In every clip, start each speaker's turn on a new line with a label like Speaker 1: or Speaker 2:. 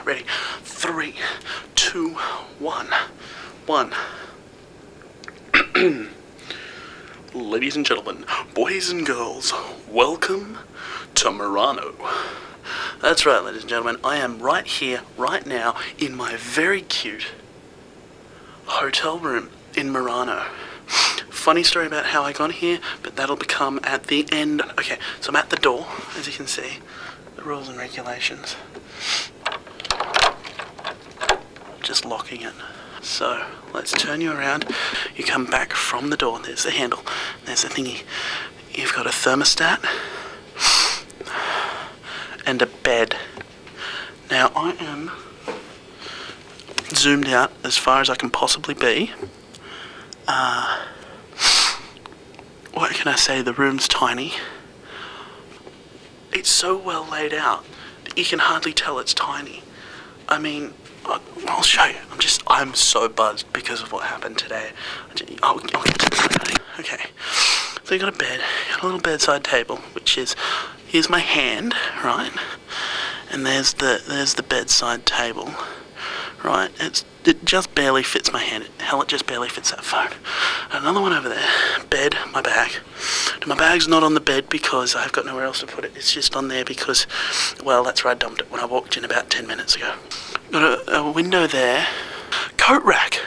Speaker 1: ready? 3, 2, 1. Ladies and gentlemen, boys and girls, welcome to Murano. That's right, ladies and gentlemen, I am right here, right now, in my very cute hotel room in Murano. Funny story about how I got here, but that'll become at the end. Okay, so I'm at the door, as you can see, the rules and regulations. Just locking it. So, let's turn you around. You come back from the door. There's the handle. There's the thingy. You've got a thermostat and a bed. Now, I am zoomed out as far as I can possibly be. What can I say? The room's tiny. It's so well laid out that you can hardly tell it's tiny. I mean, I'll show you. I'm so buzzed because of what happened today. I'll get to that. Okay, so you got a bed, you got a little bedside table, which is, here's my hand, right? And there's the bedside table, right? It just barely fits my hand. Hell, it just barely fits that phone. Another one over there. Bed, my bag. My bag's not on the bed because I've got nowhere else to put it. It's just on there because, well, that's where I dumped it when I walked in about 10 minutes ago. Got a window there. Coat rack.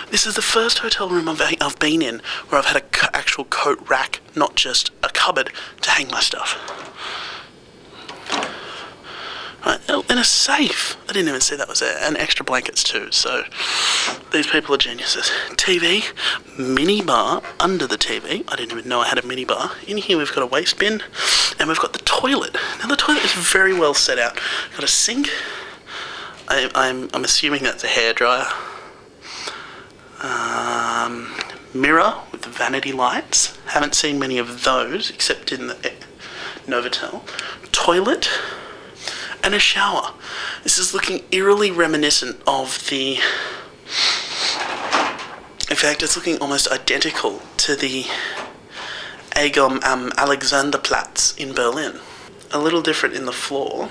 Speaker 1: This is the first hotel room I've been in where I've had an actual coat rack, not just a cupboard to hang my stuff. Right, and a safe. I didn't even see that was there. And extra blankets too, so these people are geniuses. TV, mini bar under the TV. I didn't even know I had a mini bar. In here we've got a waste bin, and we've got the toilet. Now the toilet is very well set out. Got a sink. I'm assuming that's a hairdryer. Mirror with the vanity lights. Haven't seen many of those except in the Novotel. Toilet. And a shower. This is looking eerily reminiscent of the... In fact, it's looking almost identical to the Alexanderplatz in Berlin. A little different in the floor.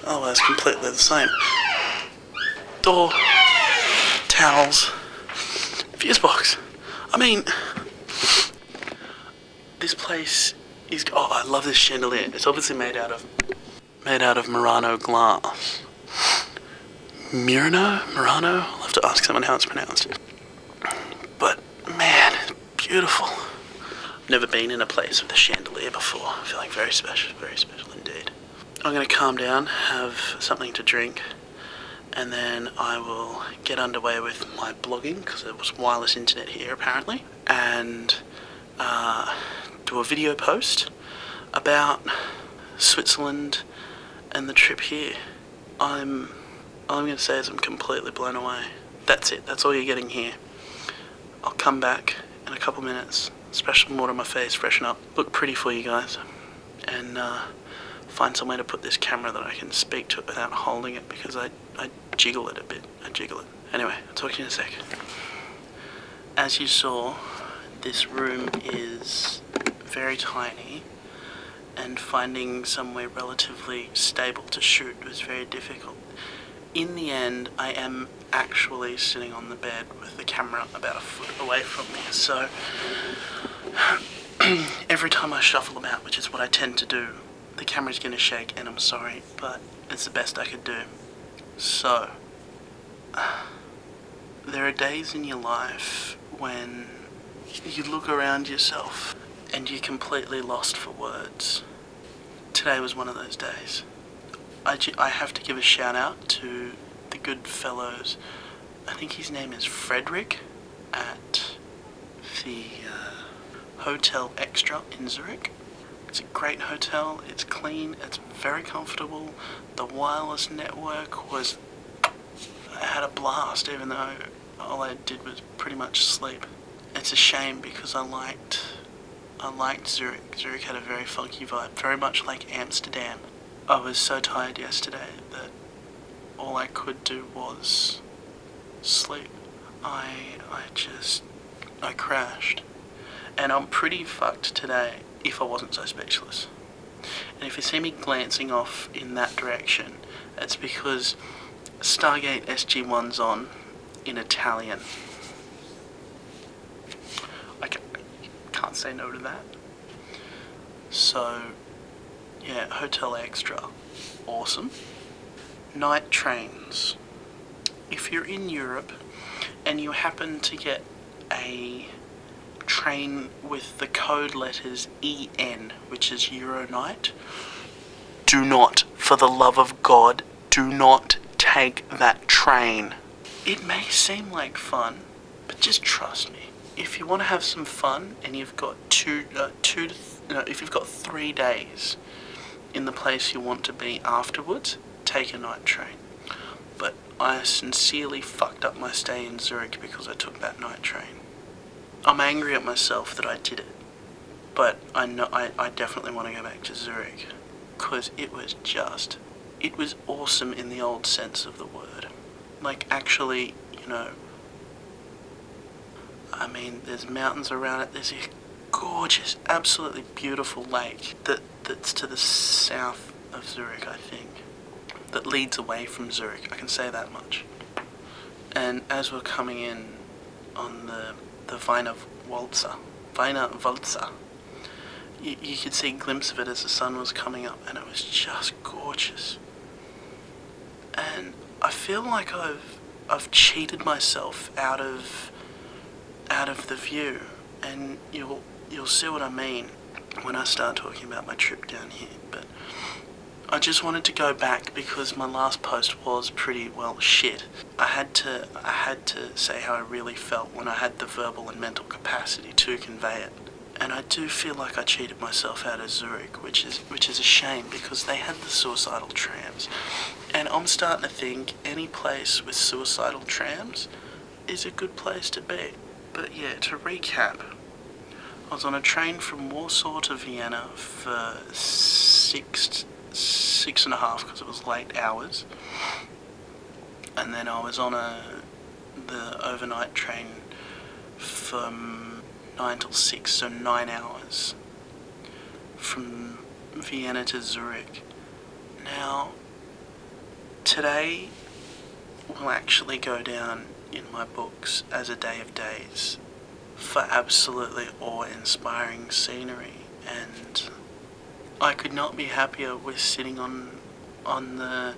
Speaker 1: Otherwise, completely the same. Door. Towels. Fuse box. I mean... This place is... Oh, I love this chandelier. It's obviously made out of Murano glass. Murano? I'll have to ask someone how it's pronounced. But, man, it's beautiful. I've never been in a place with a chandelier before. I feel like very special indeed. I'm going to calm down, have something to drink, and then I will get underway with my blogging, because there was wireless internet here apparently, and do a video post about Switzerland and the trip here. All I'm going to say is I'm completely blown away. That's it. That's all you're getting here. I'll come back in a couple minutes, splash some water on my face, freshen up, look pretty for you guys, and find some way to put this camera that I can speak to it without holding it, because I jiggle it a bit. Anyway, I'll talk to you in a sec. As you saw, this room is very tiny, and finding somewhere relatively stable to shoot was very difficult. In the end, I am actually sitting on the bed with the camera about a foot away from me, so every time I shuffle about, which is what I tend to do, the camera's gonna shake, and I'm sorry, but it's the best I could do. So, there are days in your life when you look around yourself and you're completely lost for words. Today was one of those days. I have to give a shout out to the good fellows. I think his name is Frederick at the Hotel Extra in Zurich. It's a great hotel, it's clean, it's very comfortable. The wireless network was... I had a blast, even though all I did was pretty much sleep. It's a shame because I liked Zurich. Zurich had a very funky vibe, very much like Amsterdam. I was so tired yesterday that all I could do was sleep. I crashed. And I'm pretty fucked today if I wasn't so speechless. And if you see me glancing off in that direction, it's because Stargate SG-1's on in Italian. I can't say no to that. So, yeah, Hotel Extra, awesome. Night trains. If you're in Europe and you happen to get a train with the code letters EN, which is Euro Night, do not, for the love of God, do not take that train. It may seem like fun, but just trust me. If you want to have some fun and you've got if you've got 3 days in the place you want to be afterwards, take a night train. But I sincerely fucked up my stay in Zurich because I took that night train. I'm angry at myself that I did it, but I definitely want to go back to Zurich, because it was awesome in the old sense of the word. Like, actually, I mean, there's mountains around it, there's a gorgeous, absolutely beautiful lake that's to the south of Zurich, I think, that leads away from Zurich, I can say that much. And as we're coming in on the Wiener Walzer, you could see a glimpse of it as the sun was coming up, and it was just gorgeous. And I feel like I've cheated myself out of the view, and you'll see what I mean when I start talking about my trip down here. But I just wanted to go back because my last post was pretty well shit. I had to say how I really felt when I had the verbal and mental capacity to convey it. And I do feel like I cheated myself out of Zurich, which is a shame, because they had the suicidal trams. And I'm starting to think any place with suicidal trams is a good place to be. But yeah, to recap, I was on a train from Warsaw to Vienna for six and a half, because it was late hours. And then I was on the overnight train from 9 till 6, so 9 hours from Vienna to Zurich. Now, today will actually go down in my books as a day of days for absolutely awe-inspiring scenery, and I could not be happier with sitting on the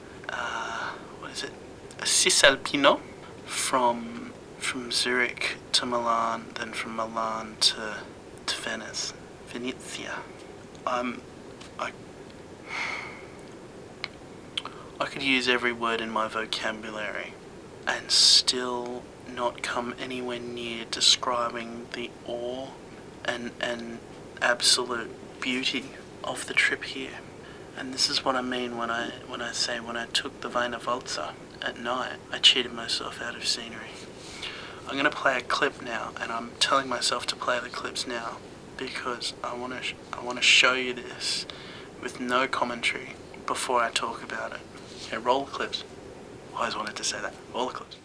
Speaker 1: Cisalpino from Zurich to Milan, then from Milan to Venice, Venezia. I could use every word in my vocabulary and still not come anywhere near describing the awe and absolute beauty of the trip here. And this is what I mean when I say when I took the Wiener Walzer at night, I cheated myself out of scenery. I'm going to play a clip now, and I'm telling myself to play the clips now because I want to show you this with no commentary before I talk about it. Okay, roll the clips. I always wanted to say that. Roll the clips.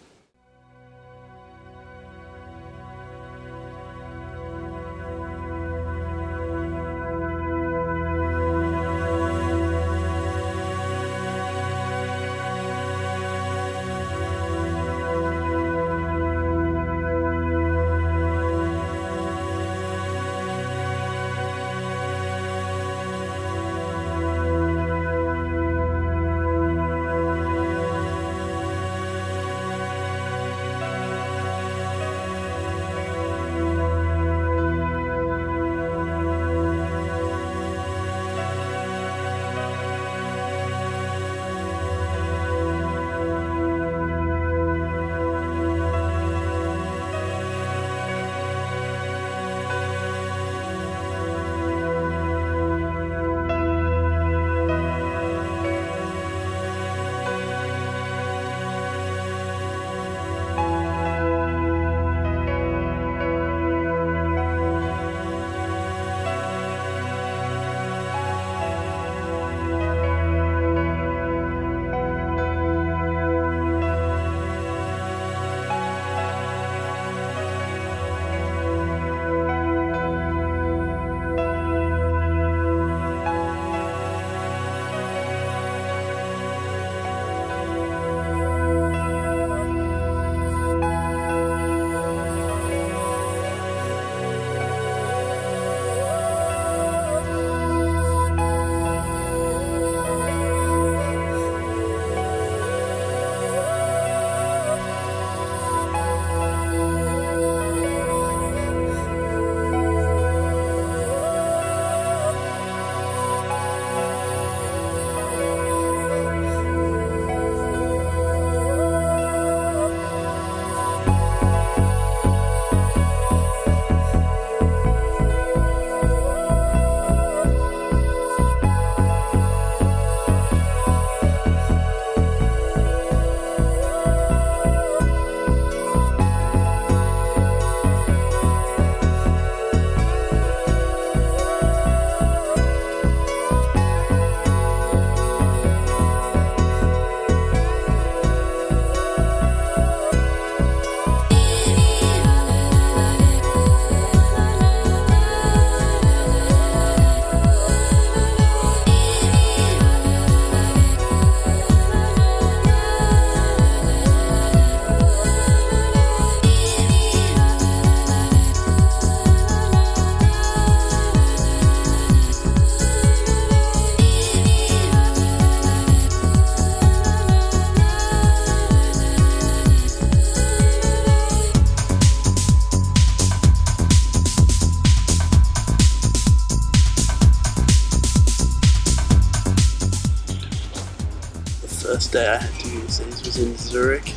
Speaker 1: day I had to use these was in Zurich.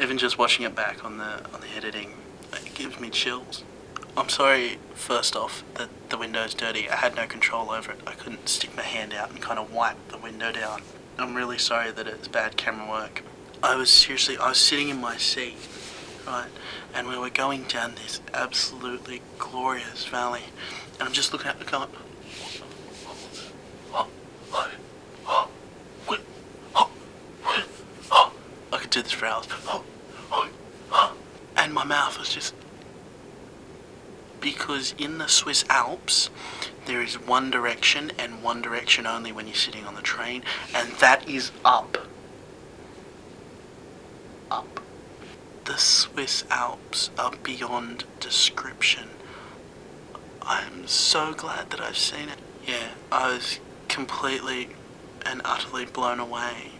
Speaker 1: Even just watching it back on the editing, it gives me chills. I'm sorry, first off, that the window's dirty. I had no control over it. I couldn't stick my hand out and kind of wipe the window down. I'm really sorry that it's bad camera work. I was sitting in my seat, right, and we were going down this absolutely glorious valley, and I'm just looking at the car. I could do this for hours. And my mouth was just... Because in the Swiss Alps, there is one direction and one direction only when you're sitting on the train, and that is up. Up. The Swiss Alps are beyond description. I am so glad that I've seen it. Yeah, I was completely and utterly blown away.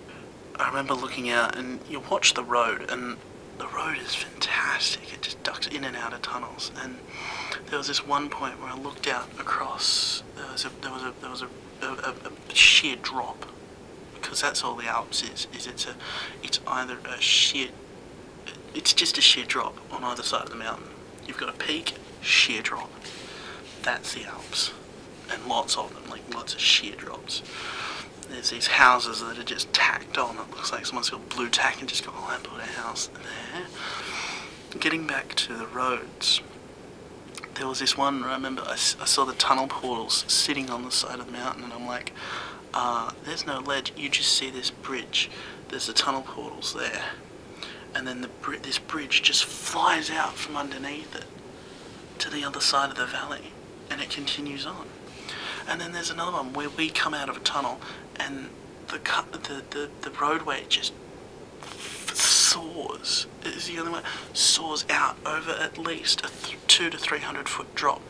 Speaker 1: I remember looking out, and you watch the road, and the road is fantastic. It just ducks in and out of tunnels, and there was this one point where I looked out across. There was a sheer drop, because that's all the Alps is. It's either a sheer. It's just a sheer drop on either side of the mountain. You've got a peak, sheer drop. That's the Alps, and lots of them, like lots of sheer drops. There's these houses that are just tacked on. It looks like someone's got blue tack and just got, oh, I put a house there. Getting back to the roads, there was this one where I remember I saw the tunnel portals sitting on the side of the mountain, and I'm like, there's no ledge, you just see this bridge. There's the tunnel portals there. And then this bridge just flies out from underneath it to the other side of the valley, and it continues on. And then there's another one where we come out of a tunnel, and the roadway just soars. Is the only way, soars out over at least a 200 to 300 foot drop,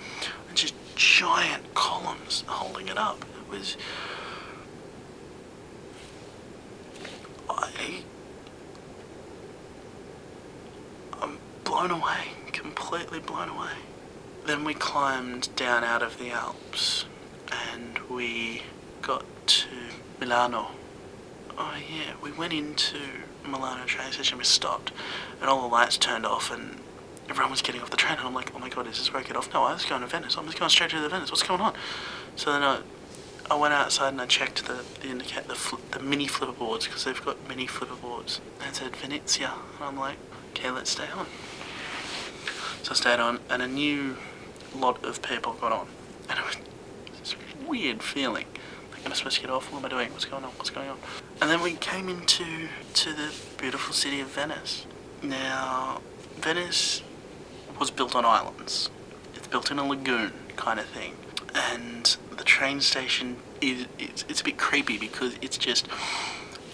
Speaker 1: and just giant columns holding it up. It was. I'm blown away, completely blown away. Then we climbed down out of the Alps, and we got to Milano. Oh yeah, we went into Milano train station, we stopped, and all the lights turned off, and everyone was getting off the train, and I'm like, oh my god, is this where I get off? No, I was going to Venice. I'm just going straight to the Venice. What's going on? So then I went outside and I checked the mini flipper boards, because they've got mini flipper boards, and it said Venezia, and I'm like, okay, let's stay on. So I stayed on, and a new lot of people got on, and it was this weird feeling. Like, am I supposed to get off? What am I doing? What's going on? What's going on? And then we came into the beautiful city of Venice. Now, Venice was built on islands. It's built in a lagoon kind of thing, and the train station it's a bit creepy, because it's just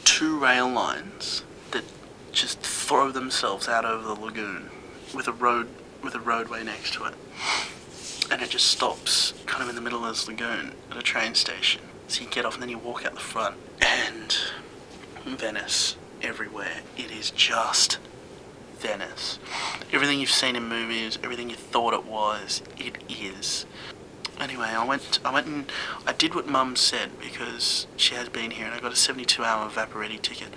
Speaker 1: two rail lines that just throw themselves out over the lagoon with a roadway next to it, and it just stops kind of in the middle of this lagoon at a train station. So you get off and then you walk out the front, and Venice everywhere. It is just Venice. Everything you've seen in movies, everything you thought it was, it is. Anyway, I went and I did what Mum said, because she has been here, and I got a 72-hour Vaporetti ticket,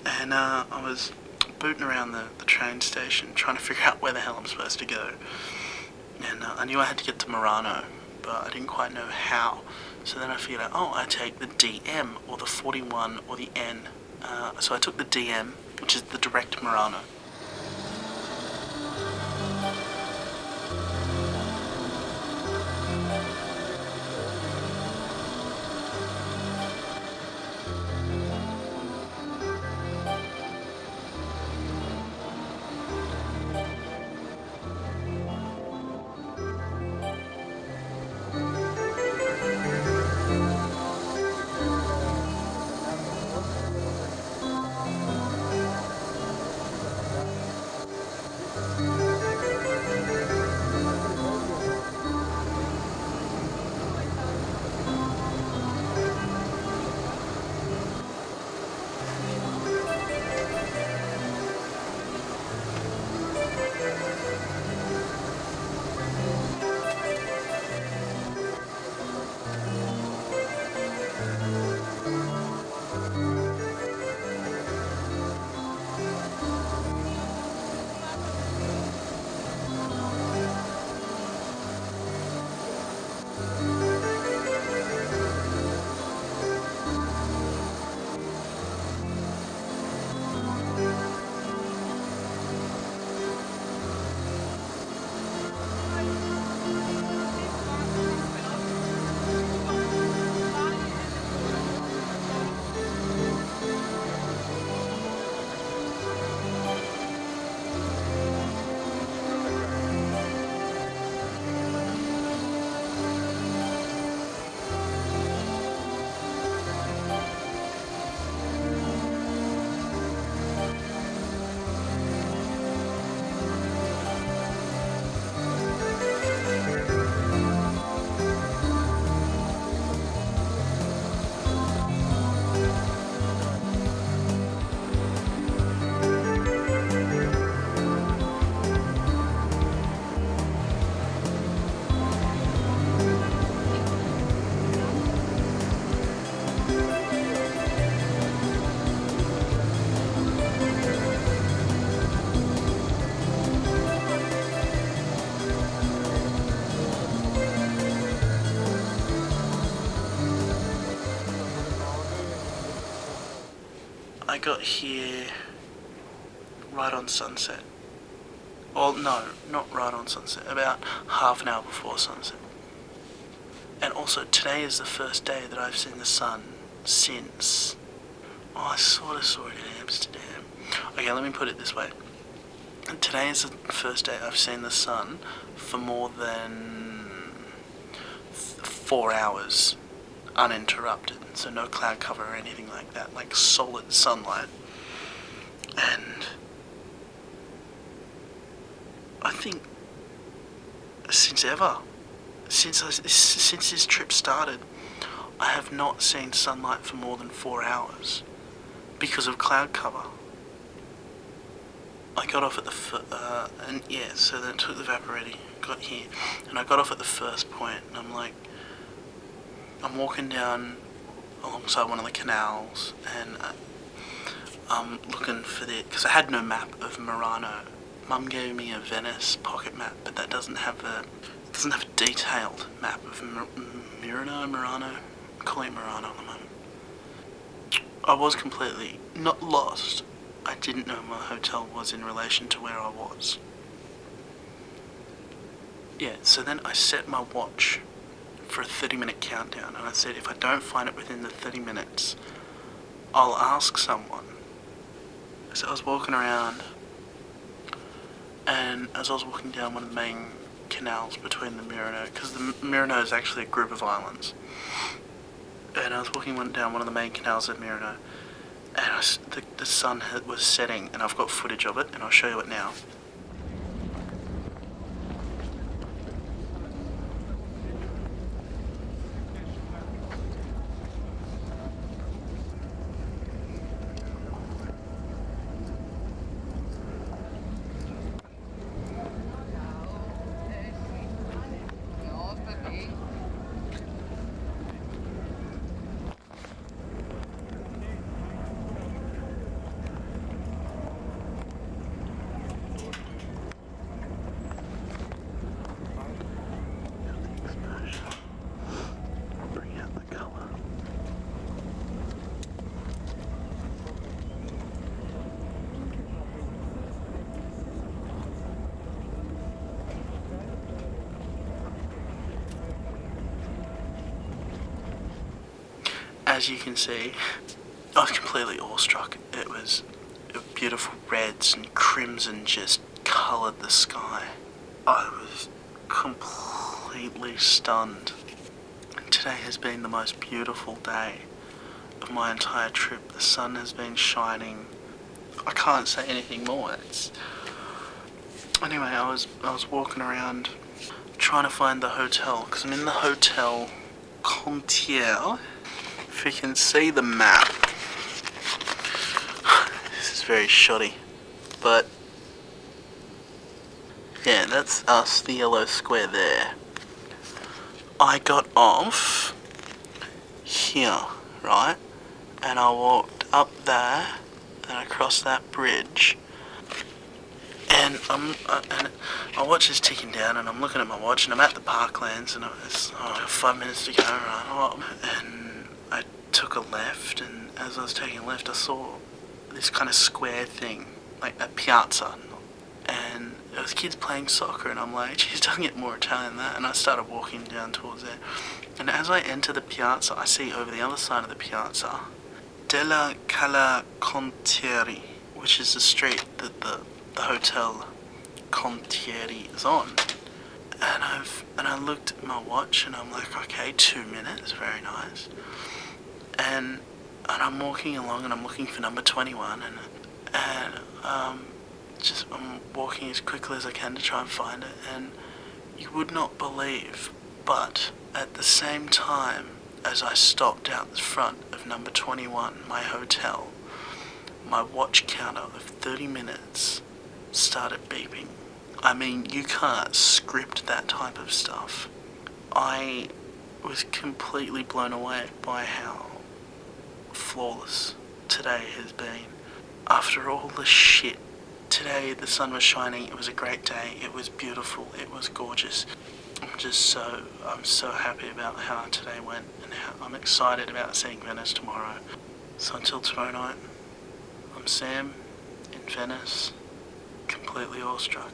Speaker 1: and I was booting around the train station trying to figure out where the hell I'm supposed to go, and I knew I had to get to Murano, but I didn't quite know how. So then I figured out, I take the DM or the 41 or the N. So I took the DM, which is the direct Murano. got here right on sunset. Well, no, not right on sunset, about half an hour before sunset. And also, today is the first day that I've seen the sun since... Oh, I sort of saw it in Amsterdam. Okay, let me put it this way. Today is the first day I've seen the sun for more than 4 hours uninterrupted. So no cloud cover or anything like that, like solid sunlight. And I think since this trip started, I have not seen sunlight for more than 4 hours because of cloud cover. I got off at so then took the evaporating, got here, and I got off at the first point, and I'm walking down alongside one of the canals, and I'm looking for because I had no map of Murano. Mum gave me a Venice pocket map, but that doesn't have a detailed map of Murano. I'm calling it Murano at the moment. I was completely not lost. I didn't know my hotel was in relation to where I was. Yeah, so then I set my watch for a 30-minute countdown, and I said if I don't find it within the 30 minutes, I'll ask someone. So I was walking around, and as I was walking down one of the main canals between the Murano, because the Murano is actually a group of islands, and I was walking down one of the main canals of Murano, and the sun was setting, and I've got footage of it, and I'll show you it now. As you can see, I was completely awestruck. It was beautiful reds and crimson just coloured the sky. I was completely stunned. Today has been the most beautiful day of my entire trip. The sun has been shining. I can't say anything more. Anyway, I was walking around trying to find the hotel, because I'm in the Hotel Contier. If you can see the map, this is very shoddy, but yeah, that's us, the yellow square there. I got off here, right, and I walked up there, and I crossed that bridge, and my watch is ticking down, and I'm looking at my watch, and I'm at the Parklands, and it's 5 minutes to go, right, and I took a left, and as I was taking a left, I saw this kind of square thing, like a piazza, and there was kids playing soccer, and I'm like, geez, doesn't get more Italian than that, and I started walking down towards there, and as I enter the piazza, I see over the other side of the piazza, Della Cala Contieri, which is the street that the Hotel Contieri is on. And I looked at my watch, and I'm like, okay, 2 minutes, very nice. And I'm walking along, and I'm looking for number 21, and I'm walking as quickly as I can to try and find it, and you would not believe, but at the same time as I stopped out the front of number 21, my hotel, my watch counter of 30 minutes started beeping. I mean, you can't script that type of stuff. I was completely blown away by how flawless today has been. After all the shit, today the sun was shining, it was a great day, it was beautiful, it was gorgeous. I'm so happy about how today went, and how I'm excited about seeing Venice tomorrow. So until tomorrow night, Sam in Venice, completely awestruck.